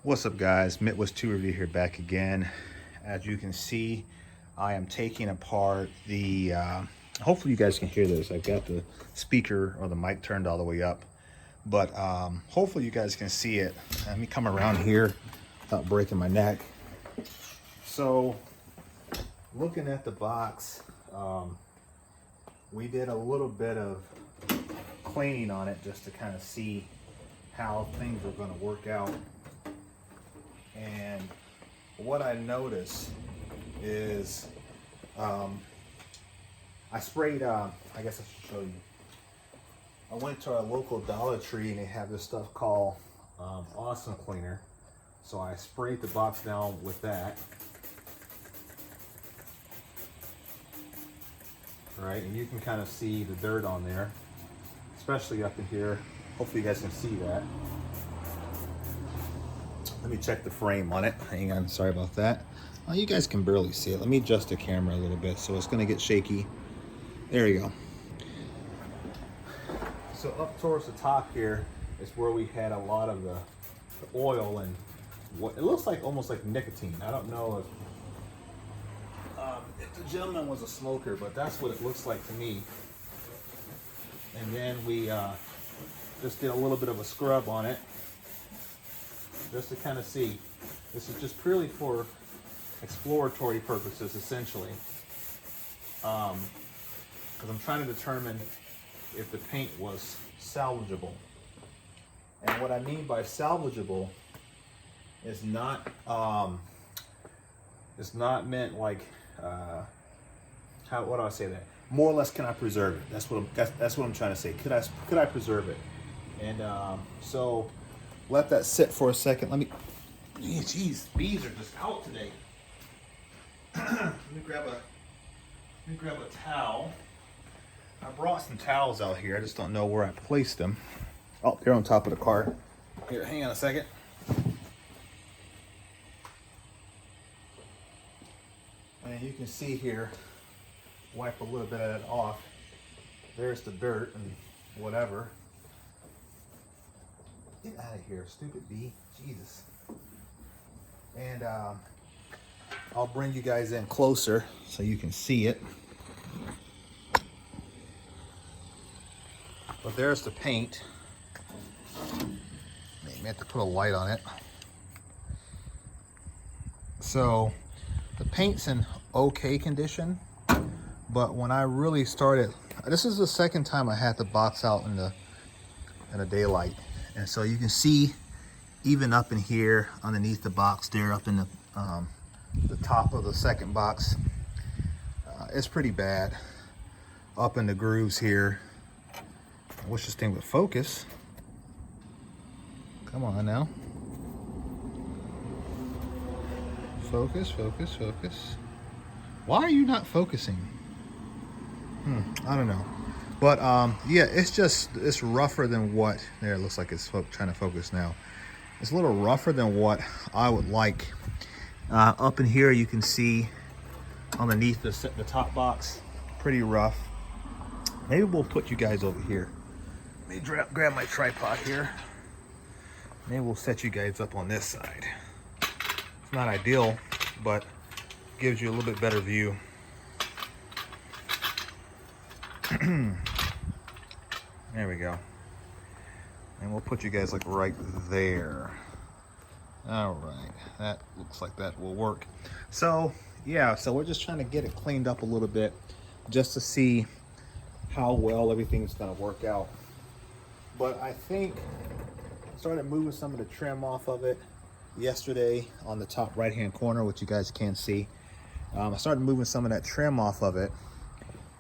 What's up, guys? Midwest 2 Review here, back again. As you can see, I am taking apart the hopefully you guys can hear this. I've got the speaker or the mic turned all the way up, but hopefully you guys can see it. Let me come around here without breaking my neck. So looking at the box, we did a little bit of cleaning on it just to kind of see how things are going to work out. And what I noticed is I sprayed, I guess I should show you. I went to our local Dollar Tree and they have this stuff called Awesome Cleaner. So I sprayed the box down with that. Right, and you can kind of see the dirt on there, especially up in here. Hopefully you guys can see that. Let me check the frame on it. Hang on, sorry about that. Oh, you guys can barely see it. Let me adjust the camera a little bit so it's gonna get shaky. There you go. So up towards the top here is where we had a lot of the oil and what it looks like, almost like nicotine. I don't know if the gentleman was a smoker, but that's what it looks like to me. And then we just did a little bit of a scrub on it, just to kind of see. This is just purely for exploratory purposes, essentially. Because I'm trying to determine if the paint was salvageable. And what I mean by salvageable is not meant like what do I say that? More or less, can I preserve it? That's what I'm trying to say. Could I preserve it? And so let that sit for a second. Let me. Geez, bees are just out today. Let me grab a towel. I brought some towels out here. I just don't know where I placed them. Oh, they're on top of the car. Here, hang on a second. And you can see here, wipe a little bit of it off. There's the dirt and whatever. Get out of here, stupid bee. Jesus. And I'll bring you guys in closer so you can see it. But there's the paint. Maybe I have to put a light on it. So the paint's in okay condition, but when I really started, this is the second time I had the box out in the daylight. And so you can see even up in here underneath the box there, up in the top of the second box, it's pretty bad. Up in the grooves here. I wish this thing would focus. Come on now. Focus, focus, focus. Why are you not focusing? I don't know. But yeah, it's rougher than what, there it looks like it's trying to focus now. It's a little rougher than what I would like. Up in here you can see underneath the top box, pretty rough. Maybe we'll put you guys over here. Let me grab my tripod here. Maybe we'll set you guys up on this side. It's not ideal, but gives you a little bit better view. There we go. And we'll put you guys like right there. All right, that looks like that will work. So yeah, so we're just trying to get it cleaned up a little bit just to see how well everything's gonna work out. But I think I started moving some of the trim off of it yesterday on the top right hand corner, which you guys can't see. I started moving some of that trim off of it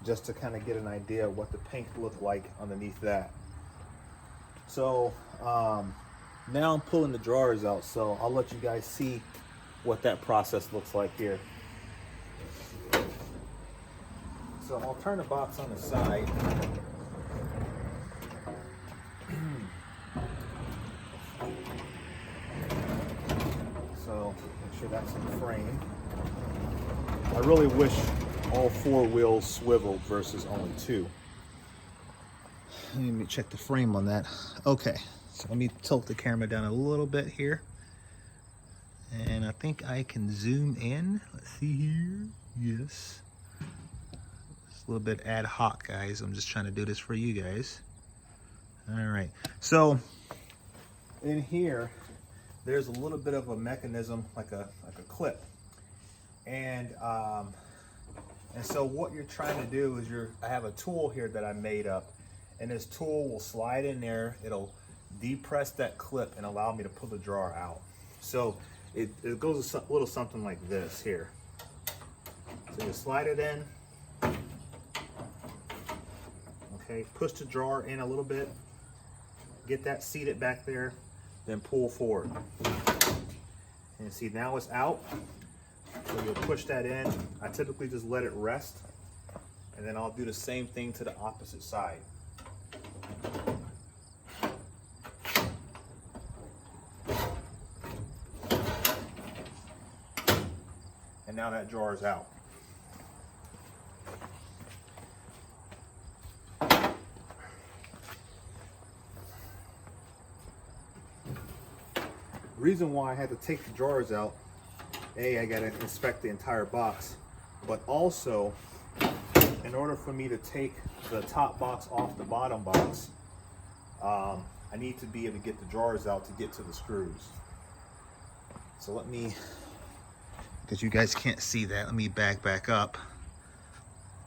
just to kind of get an idea of what the paint looked like underneath that. So now I'm pulling the drawers out, so I'll let you guys see what that process looks like here. So I'll turn the box on the side. So make sure that's in the frame. I really wish all four wheels swiveled versus only two. Let me check the frame on that. Okay, so let me tilt the camera down a little bit here. And I think I can zoom in. Let's see here. Yes. It's a little bit ad hoc, guys. I'm just trying to do this for you guys. All right. So in here, there's a little bit of a mechanism, like a clip. And so what you're trying to do is I have a tool here that I made up, and this tool will slide in there. It'll depress that clip and allow me to pull the drawer out. So it goes a little something like this here. So you slide it in. Okay, push the drawer in a little bit. Get that seated back there, then pull forward. And see, now it's out. So you'll push that in. I typically just let it rest, and then I'll do the same thing to the opposite side. And now that drawer is out. Reason why I had to take the drawers out, I got to inspect the entire box, but also in order for me to take the top box off the bottom box, I need to be able to get the drawers out to get to the screws. So let me, because you guys can't see that, let me back up,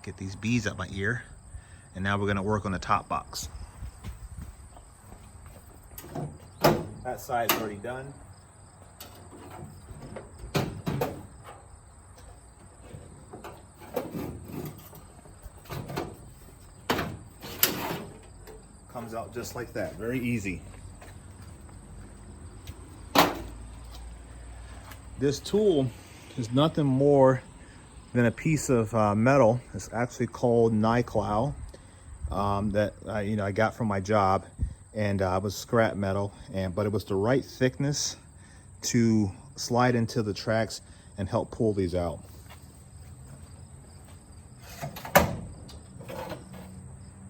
get these bees out my ear, and now we're going to work on the top box. That side's already done. Comes out just like that, very easy. This tool is nothing more than a piece of metal. It's actually called Niclow, that I got from my job, and it was scrap metal, but it was the right thickness to slide into the tracks and help pull these out.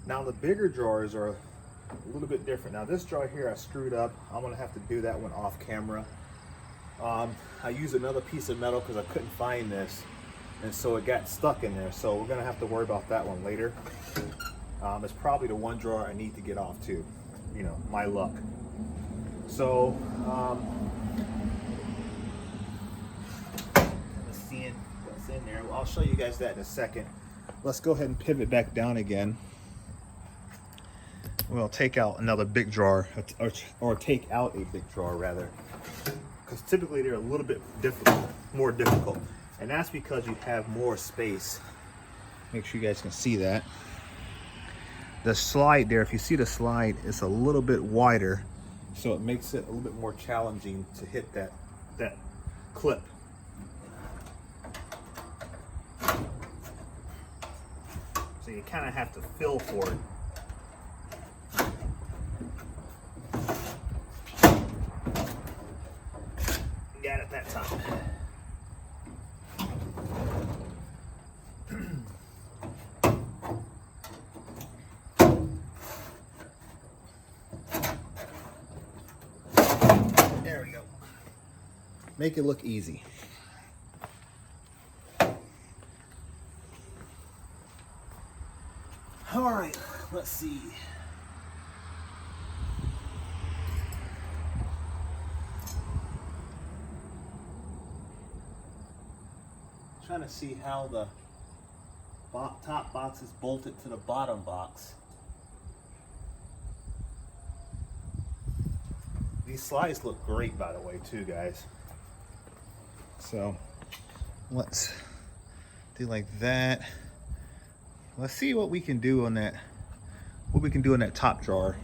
Now the bigger drawers are a little bit different. Now this drawer here I screwed up. I'm gonna have to do that one off camera. I used another piece of metal because I couldn't find this, and so it got stuck in there. So we're gonna have to worry about that one later. It's probably the one drawer I need to get off too. You know, my luck. So let's see what's in there. Well, I'll show you guys that in a second. Let's go ahead and pivot back down again. We'll take out another big drawer, or take out a big drawer rather, because typically they're a little bit more difficult, and that's because you have more space. Make sure you guys can see that. The slide there, if you see the slide, it's a little bit wider, so it makes it a little bit more challenging to hit that clip. So you kind of have to feel for it. Got it that time. There we go. Make it look easy. All right, let's see. Trying to see how the top box is bolted to the bottom box. These slides look great, by the way, too, guys. So let's do like that. Let's see what we can do on that. What we can do in that top drawer.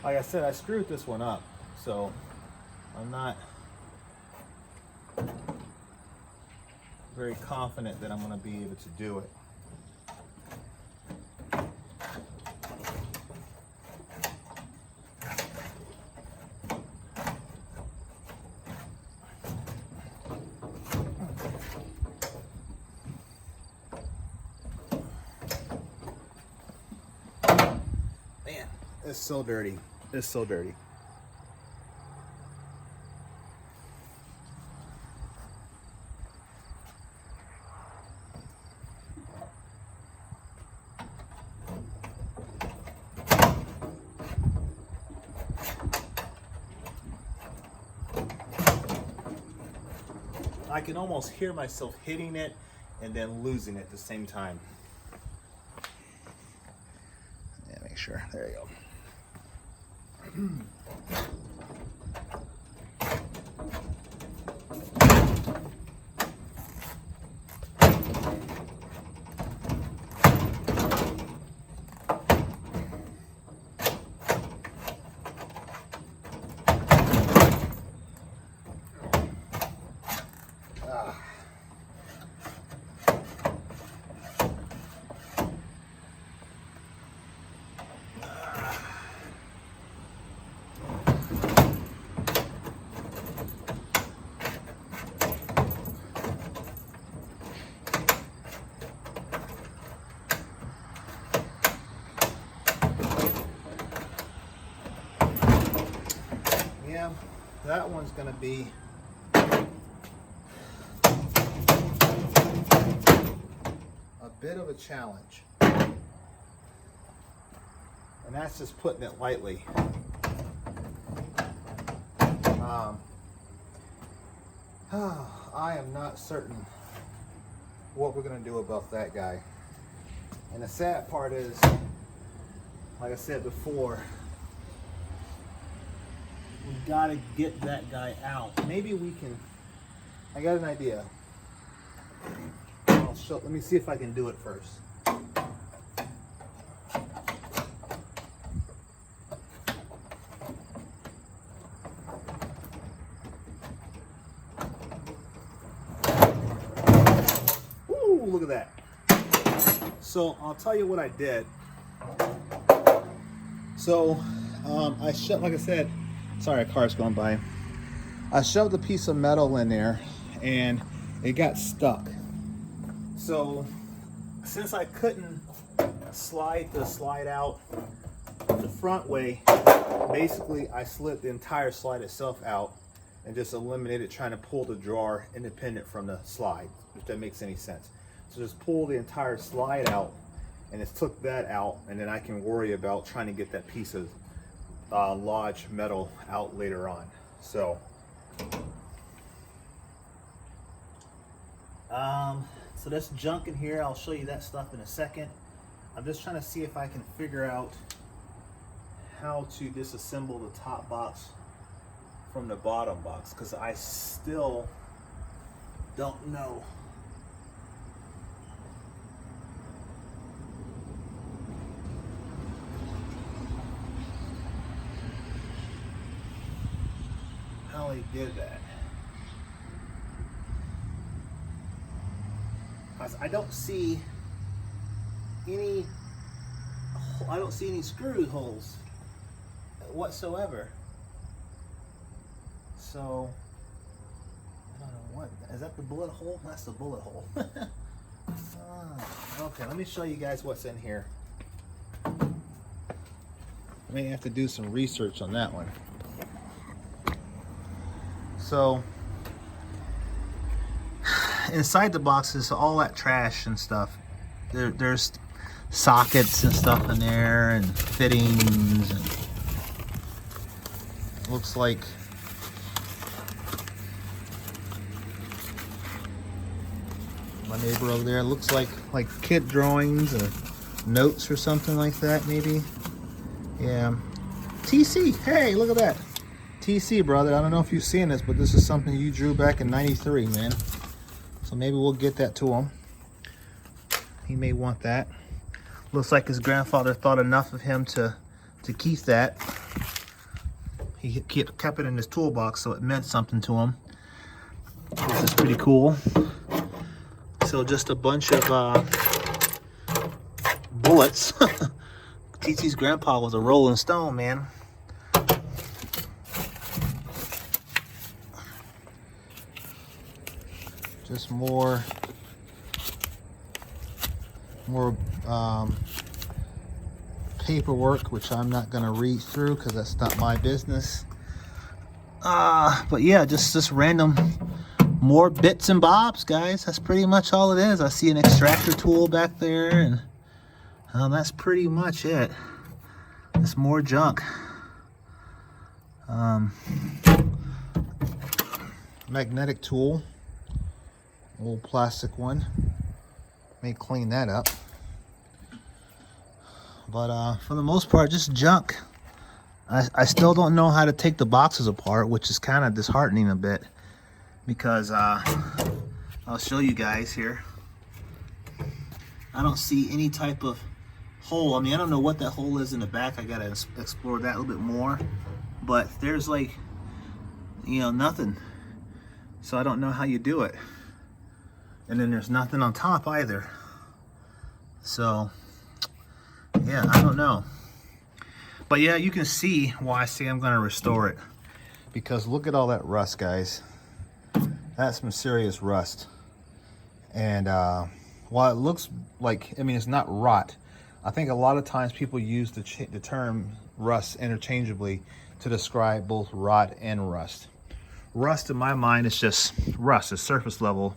Like I said, I screwed this one up, so I'm not very confident that I'm going to be able to do it. Man, it's so dirty. It's so dirty. I can almost hear myself hitting it and then losing it at the same time. Yeah, make sure. There you go. Yeah, that one's going to be a bit of a challenge. And that's just putting it lightly. I am not certain what we're going to do about that guy. And the sad part is, like I said before, we got to get that guy out. Maybe we can, I got an idea. Let me see if I can do it first. Ooh, look at that. So I'll tell you what I did. So I shoved, like I said, sorry, a car's going by. I shoved a piece of metal in there and it got stuck. So since I couldn't slide the slide out the front way, basically I slid the entire slide itself out and just eliminated trying to pull the drawer independent from the slide, if that makes any sense. So just pull the entire slide out and just took that out, and then I can worry about trying to get that piece of large metal out later on. So so that's junk in here. I'll show you that stuff in a second. I'm just trying to see if I can figure out how to disassemble the top box from the bottom box, because I still don't know. How he did that. I don't see any screw holes whatsoever. So I don't know what is that, the bullet hole? That's the bullet hole. Okay, let me show you guys what's in here. I may have to do some research on that one. So inside the box is all that trash and stuff. There's sockets and stuff in there and fittings, and looks like my neighbor over there, looks like kid drawings or notes or something like that, maybe. Yeah. TC, hey, look at that. TC, brother, I don't know if you've seen this, but this is something you drew back in '93, man. So maybe we'll get that to him. He may want that. Looks like his grandfather thought enough of him to keep that. He kept it in his toolbox, so it meant something to him. This is pretty cool. So just a bunch of bullets. TT's grandpa was a Rolling Stone, man. Just more paperwork, which I'm not gonna read through because that's not my business. But yeah, just random more bits and bobs, guys. That's pretty much all it is. I see an extractor tool back there, and that's pretty much it. It's more junk. Magnetic tool, old plastic one. May clean that up. But for the most part, just junk. I still don't know how to take the boxes apart, which is kind of disheartening a bit, because I'll show you guys here. I don't see any type of hole. I mean, I don't know what that hole is in the back. I gotta explore that a little bit more. But there's like, you know, nothing. So I don't know how you do it. And then there's nothing on top either. So yeah, I don't know. But yeah, you can see why I say I'm gonna restore it. Because look at all that rust, guys. That's some serious rust. And while it looks like, I mean, it's not rot. I think a lot of times people use the term rust interchangeably to describe both rot and rust. Rust, in my mind, is just rust. It's surface level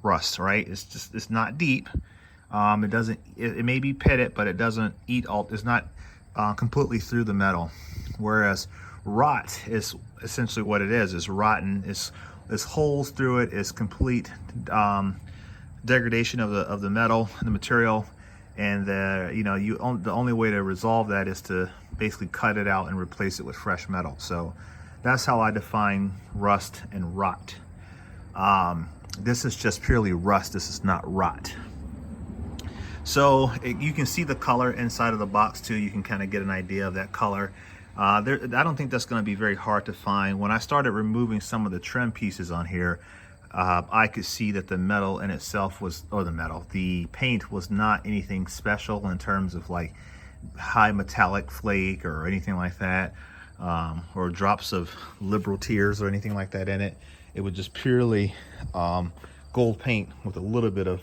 rust, right? It's not deep. It may be pitted, but it doesn't eat all. It's not completely through the metal. Whereas rot is essentially what it is. It's rotten. It's holes through it. It's complete degradation of the metal, the material. And the only way to resolve that is to basically cut it out and replace it with fresh metal. So that's how I define rust and rot. This is just purely rust. This is not rot. So you can see the color inside of the box too. You can kind of get an idea of that color. I don't think that's going to be very hard to find. When I started removing some of the trim pieces on here, I could see that the metal in itself the paint was not anything special in terms of like high metallic flake or anything like that, or drops of liberal tears or anything like that in it. It was just purely gold paint with a little bit of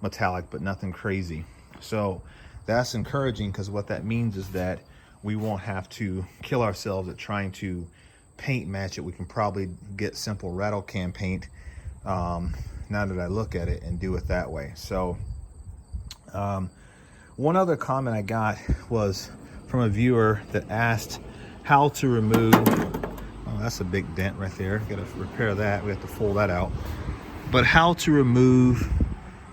metallic, but nothing crazy. So that's encouraging, because what that means is that we won't have to kill ourselves at trying to paint match it. We can probably get simple rattle can paint, now that I look at it, and do it that way. So one other comment I got was from a viewer that asked how to remove, oh, that's a big dent right there. Gotta repair that. We have to fold that out. But how to remove,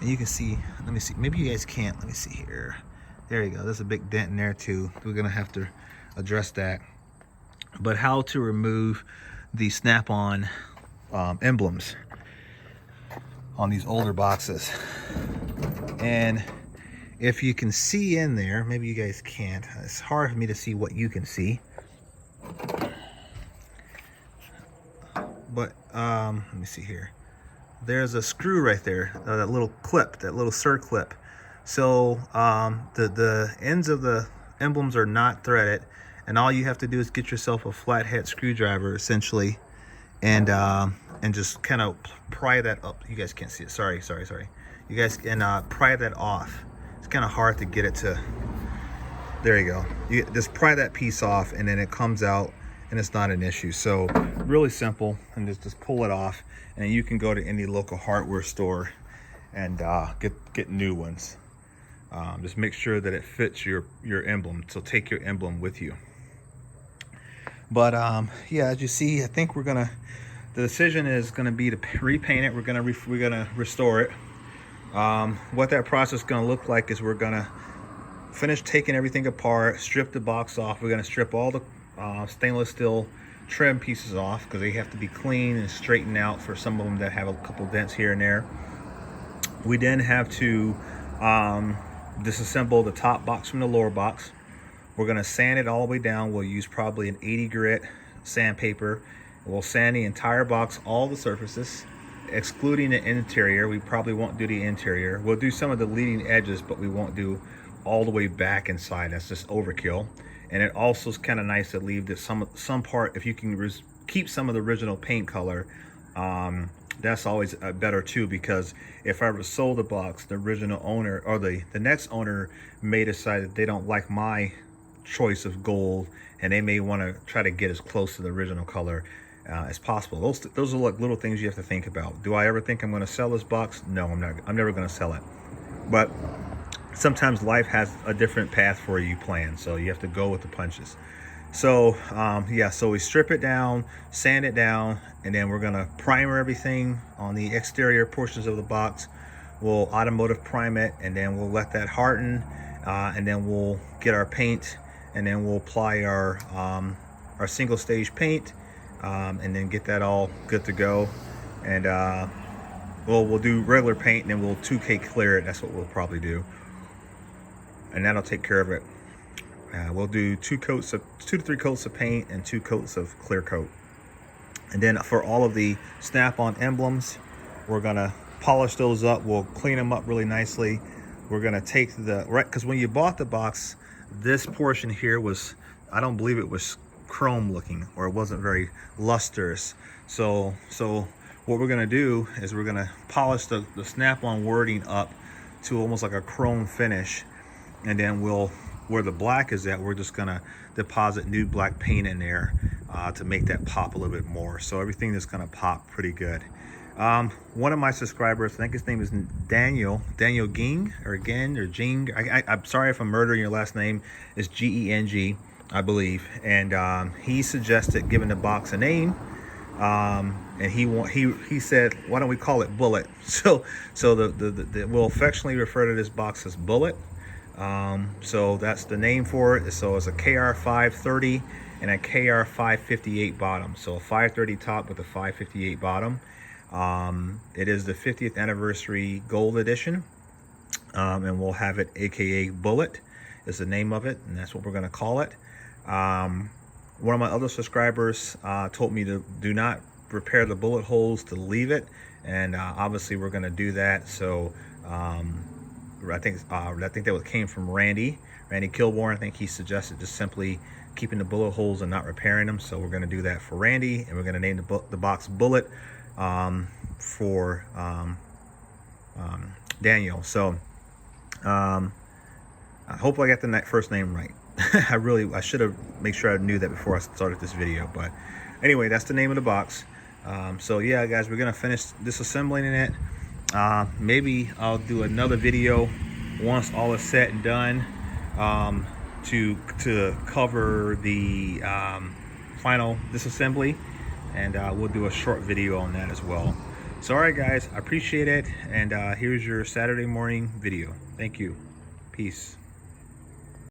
and you can see, let me see, maybe you guys can't, let me see here. There you go, there's a big dent in there too. We're gonna have to address that. But how to remove the snap-on emblems on these older boxes. And if you can see in there, maybe you guys can't. It's hard for me to see what you can see. But let me see here. There's a screw right there, that little clip, that little circlip. So the ends of the emblems are not threaded, and all you have to do is get yourself a flathead screwdriver, essentially, and just kind of pry that up. You guys can't see it. Sorry. You guys can pry that off. It's kind of hard to get it to. There you go. You just pry that piece off, and then it comes out, and it's not an issue. So really simple, and just pull it off, and you can go to any local hardware store and get new ones. Just make sure that it fits your emblem. So take your emblem with you. But yeah, as you see, I think the decision is gonna be to repaint it. We're gonna restore it. What that process is gonna look like is we're gonna finish taking everything apart, strip the box off. We're gonna strip all the stainless steel trim pieces off, because they have to be clean and straightened out for some of them that have a couple dents here and there. We then have to disassemble the top box from the lower box. We're going to sand it all the way down. We'll use probably an 80 grit sandpaper. We'll sand the entire box, all the surfaces, excluding the interior. We probably won't do the interior. We'll do some of the leading edges, but we won't do all the way back inside. That's just overkill. And it also is kind of nice to leave some part, if you can keep some of the original paint color that's always better too, because if I ever sold the box, the original owner or the next owner may decide that they don't like my choice of gold, and they may want to try to get as close to the original color as possible. Those are like little things you have to think about. Do I ever think I'm going to sell this box? No, I'm not. I'm never going to sell it. But sometimes life has a different path for you planned, so you have to go with the punches. So yeah, so we strip it down, sand it down, and then we're gonna primer everything on the exterior portions of the box. We'll automotive prime it, and then we'll let that harden, and then we'll get our paint, and then we'll apply our single stage paint, and then get that all good to go. And we'll do regular paint, and then we'll 2K clear it. That's what we'll probably do, and that'll take care of it. We'll do 2 to 3 coats of paint and 2 coats of clear coat. And then for all of the snap-on emblems, we're gonna polish those up. We'll clean them up really nicely. We're gonna take because when you bought the box, this portion here was, I don't believe it was chrome looking, or it wasn't very lustrous. So what we're gonna do is we're gonna polish the snap-on wording up to almost like a chrome finish, and then where the black is at, we're just gonna deposit new black paint in there to make that pop a little bit more. So everything is gonna pop pretty good. One of my subscribers, I think his name is Daniel Ging or Jing. I'm sorry if I'm murdering your last name. It's G-E-N-G, I believe. And he suggested giving the box a name. And he said, why don't we call it Bullet? So we'll affectionately refer to this box as Bullet. So that's the name for it. So it's a KR-530 and a KR-558 bottom. So a 530 top with a 558 bottom. It is the 50th anniversary gold edition, and we'll have it AKA Bullet is the name of it, and that's what we're going to call it. One of my other subscribers told me to do not repair the bullet holes, to leave it, and obviously we're going to do that. So I think that came from Randy Kilborn. I think he suggested just simply keeping the bullet holes and not repairing them. So we're going to do that for Randy, and we're going to name the box Bullet for Daniel. So I hope I got the first name right. I should have made sure I knew that before I started this video. But anyway, that's the name of the box. So yeah, guys, we're going to finish disassembling it. Maybe I'll do another video once all is said and done, to cover the final disassembly, and we'll do a short video on that as well. So all right, guys, I appreciate it, and here's your Saturday morning video. Thank you. Peace.